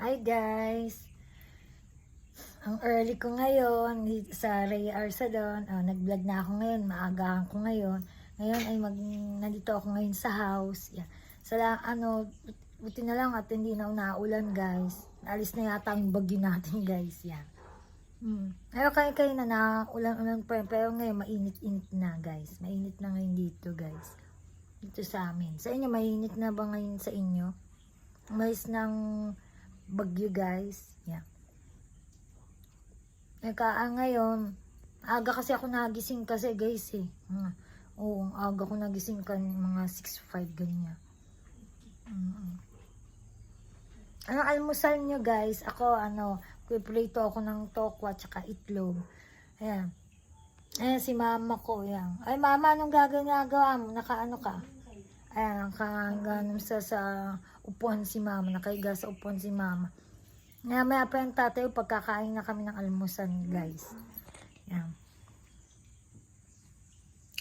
Hi guys! Ang early ko ngayon dito sa Ray R Salon. Nag-vlog na ako ngayon, maagahan ko ngayon. Ngayon ay nandito ako ngayon sa house. Yeah. Buti na lang at hindi na naulan guys. Alis na yata yung bagyo natin guys. Yeah. Ayaw kayo na ulan-ulan pa yun. Pero ngayon mainit-init na guys. Mainit na ngayon dito guys. Dito sa amin. Sa inyo, mainit na ba ngayon sa inyo? Umalis ng bagyo guys. Yeah. Ngayon, aga kasi ako nagising kasi guys eh. Oo, aga ko nagising kan mga 6:05 ganyan. Anong almusal nyo guys? Ako piprito ako ng tokwa tsaka itlog. Ayan. Ayan si mama ko. Ayan. Ay mama, anong gagawin mo? Nakaano ka? Ayan, nakaganon sa upuan si mama. Nakaiga sa upuan si mama. Maya pa yung tatay, pagkakain na kami ng almusan guys. Yan.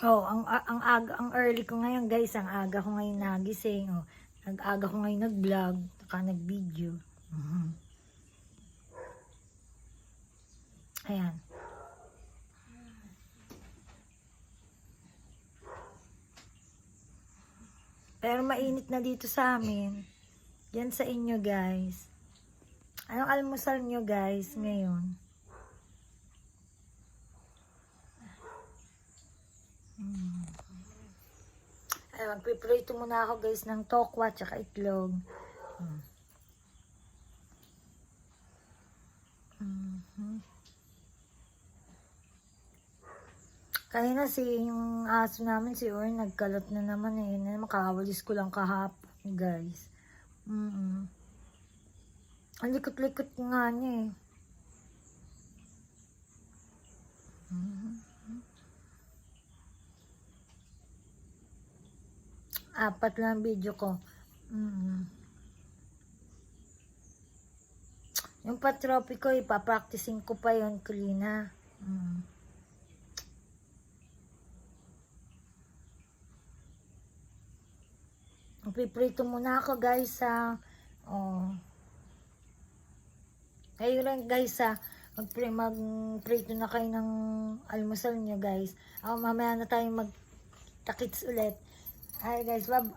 Ang early ko ngayon guys, ang aga ko ngayon nagising. Nag-aga ko ngayon nag-vlog, nag-video. Ayan. Pero mainit na dito sa amin. Yan sa inyo guys. Anong almusal nyo guys ngayon? Ay, magpiprito muna ako guys ng tokwa tsaka itlog. Kaya na yung aso namin si Orn nagkalot na naman eh. Makawalis ko lang kahapon guys. Ang likot-likot nga niya eh. Apat lang video ko. Yung patropi ko, ipapracticing ko pa yun, Kulina. Piprito muna ako guys kayo lang guys magprito na kayo ng almusal nyo guys. Mamaya na tayo magtakits ulit. Hi guys, love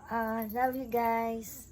you guys.